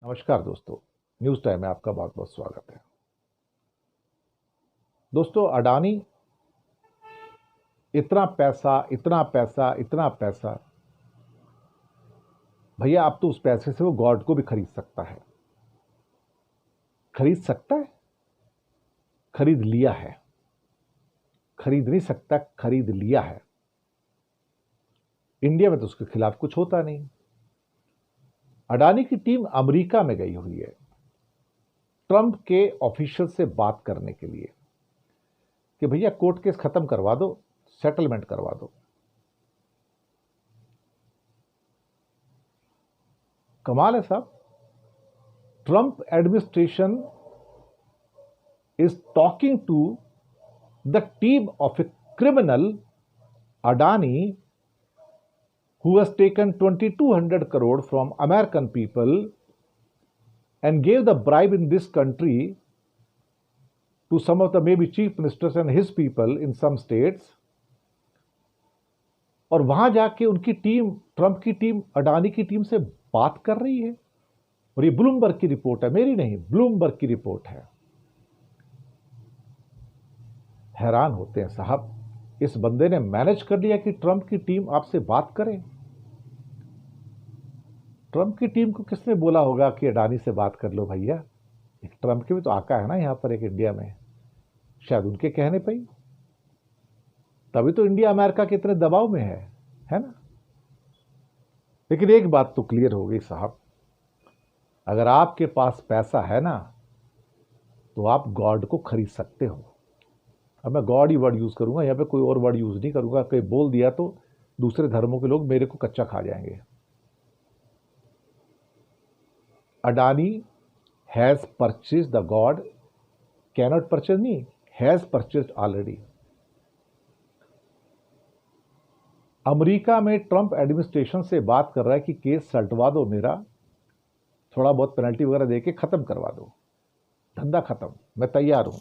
नमस्कार दोस्तों, news time में आपका बहुत बहुत स्वागत है। दोस्तों, अडानी इतना पैसा, इतना पैसा, इतना पैसा, भैया अब तो उस पैसे से वो गॉड को भी खरीद सकता है। खरीद सकता है, खरीद लिया है। खरीद नहीं सकता, खरीद लिया है। इंडिया में तो उसके खिलाफ कुछ होता नहीं। अडानी की टीम अमेरिका में गई हुई है ट्रंप के ऑफिशियल से बात करने के लिए कि भैया कोर्ट केस खत्म करवा दो, सेटलमेंट करवा दो। कमाल है साहब। Trump administration is talking to the team of a criminal, Adani, who has taken 2,200 crore from American people and gave the bribe in this country to some of the maybe chief ministers and his people in some states. और वहां जाके उनकी team, Trump की team Adani की team से बात कर रही है। और ये ब्लूमबर्ग की रिपोर्ट है, मेरी नहीं, ब्लूमबर्ग की रिपोर्ट है। हैरान होते हैं साहब, इस बंदे ने मैनेज कर लिया कि ट्रंप की टीम आपसे बात करे। ट्रंप की टीम को किसने बोला होगा कि अडानी से बात कर लो भैया? एक ट्रंप के भी तो आका है ना यहां पर, एक इंडिया में, शायद उनके कहने पे ही। तभी तो इंडिया अमेरिका के इतने दबाव में है ना। लेकिन एक बात तो क्लियर हो गई साहब, अगर आपके पास पैसा है ना तो आप गॉड को खरीद सकते हो। अब मैं गॉड ही वर्ड यूज करूंगा, यहां पे कोई और वर्ड यूज नहीं करूंगा। कहीं बोल दिया तो दूसरे धर्मों के लोग मेरे को कच्चा खा जाएंगे। Adani has purchase the God, cannot purchase नहीं, हैज परचेज ऑलरेडी। अमेरिका में ट्रंप एडमिनिस्ट्रेशन से बात कर रहा है कि केस सलटवा दो मेरा, थोड़ा बहुत पेनल्टी वगैरह देके खत्म करवा दो, धंधा खत्म, मैं तैयार हूं।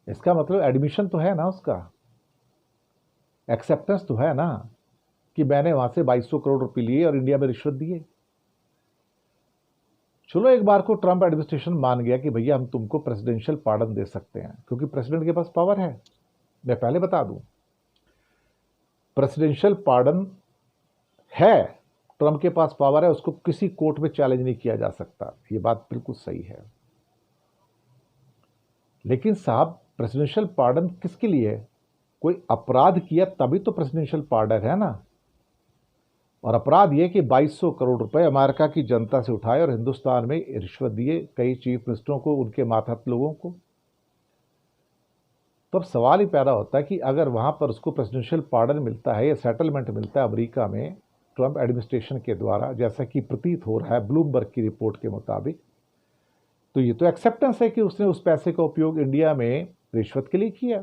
इसका मतलब एडमिशन तो है ना, उसका एक्सेप्टेंस तो है ना कि मैंने वहां से 2200 करोड़ रुपए लिए और इंडिया में रिश्वत दिए। चलो एक बार को ट्रंप एडमिनिस्ट्रेशन मान गया कि भैया हम तुमको प्रेसिडेंशियल पार्डन दे सकते हैं, क्योंकि प्रेसिडेंट के पास पावर है। मैं पहले बता दूं, प्रेसिडेंशियल पार्डन है, ट्रंप के पास पावर है, उसको किसी कोर्ट में चैलेंज नहीं किया जा सकता। ये बात बिल्कुल सही है। लेकिन साहब, प्रेसिडेंशियल पार्डन किसके लिए है? कोई अपराध किया तभी तो प्रेसिडेंशियल पार्डन है ना। और अपराध यह कि 2200 करोड़ रुपए अमेरिका की जनता से उठाए और हिंदुस्तान में रिश्वत दिए कई चीफ मिनिस्टरों को, उनके मातहत लोगों को। तो अब सवाल ही पैदा होता है कि अगर वहां पर उसको प्रेसिडेंशियल पार्डन मिलता है या सेटलमेंट मिलता है अमेरिका में ट्रंप एडमिनिस्ट्रेशन के द्वारा, जैसा कि प्रतीत हो रहा है ब्लूमबर्ग की रिपोर्ट के मुताबिक, तो ये तो एक्सेप्टेंस है कि उसने उस पैसे का उपयोग इंडिया में रिश्वत के लिए किया।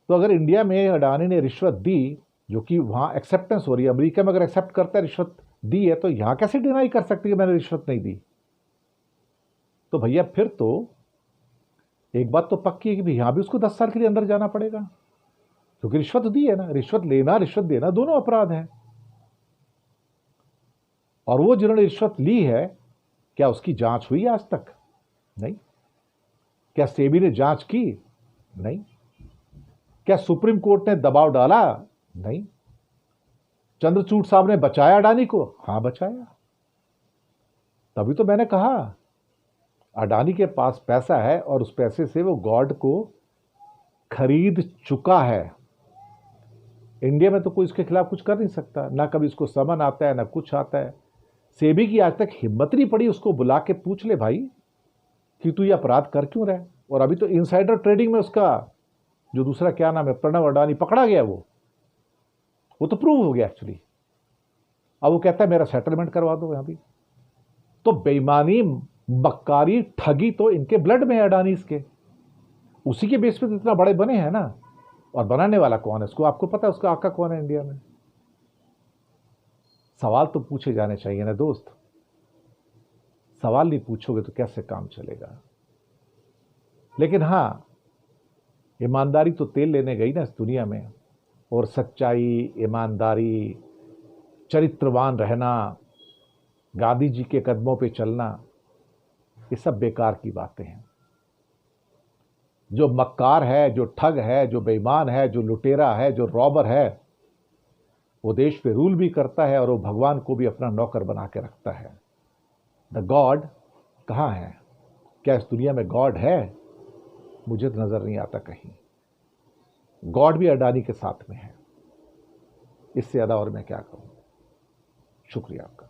तो अगर इंडिया में अडानी ने रिश्वत दी, जो कि वहां एक्सेप्टेंस हो रही है, अमेरिका में अगर एक्सेप्ट करता है रिश्वत दी है, तो यहां कैसे डिनाई कर सकते कि मैंने रिश्वत नहीं दी? तो भैया फिर तो एक बात तो पक्की है कि यहां भी उसको 10 साल के लिए अंदर जाना पड़ेगा, क्योंकि रिश्वत दी है ना। रिश्वत लेना, रिश्वत देना दोनों अपराध है। और वो जिन्होंने रिश्वत ली है, क्या उसकी जांच हुई आज तक? नहीं। क्या सेबी ने जांच की? नहीं। क्या सुप्रीम कोर्ट ने दबाव डाला? नहीं। चंद्रचूड़ साहब ने बचाया अडानी को? हां, बचाया। तभी तो मैंने कहा अडानी के पास पैसा है और उस पैसे से वो गॉड को खरीद चुका है। इंडिया में तो कोई इसके खिलाफ कुछ कर नहीं सकता, ना कभी इसको समन आता है ना कुछ आता है। सेबी की आज तक हिम्मत नहीं पड़ी उसको बुला के पूछ ले भाई कि तू ये अपराध कर क्यों रहा है। और अभी तो इनसाइडर ट्रेडिंग में उसका जो दूसरा क्या नाम है, प्रणव अडानी, पकड़ा गया। वो तो प्रूव हो गया एक्चुअली। अब वो कहता है मेरा सेटलमेंट करवा दो यहां भी। तो बेईमानी, मक्कारी, ठगी तो इनके ब्लड में है अडानीज के। उसी के बेस पे तो इतना बड़े बने हैं ना। और बनाने वाला कौन है उसको आपको पता है, उसका आका कौन है इंडिया में? सवाल तो पूछे जाने चाहिए ना दोस्त। सवाल नहीं पूछोगे तो कैसे काम चलेगा? लेकिन हां, ईमानदारी तो तेल लेने गई ना इस दुनिया में। और सच्चाई, ईमानदारी, चरित्रवान रहना, गांधी जी के कदमों पे चलना, ये सब बेकार की बातें हैं। जो मक्कार है, जो ठग है, जो बेईमान है, जो लुटेरा है, जो रॉबर है, वो देश पे रूल भी करता है और वो भगवान को भी अपना नौकर बना के रखता है। द गॉड कहाँ है? क्या इस दुनिया में गॉड है? मुझे तो नजर नहीं आता कहीं। गॉड भी अडानी के साथ में है। इससे ज्यादा और मैं क्या कहूं। शुक्रिया आपका।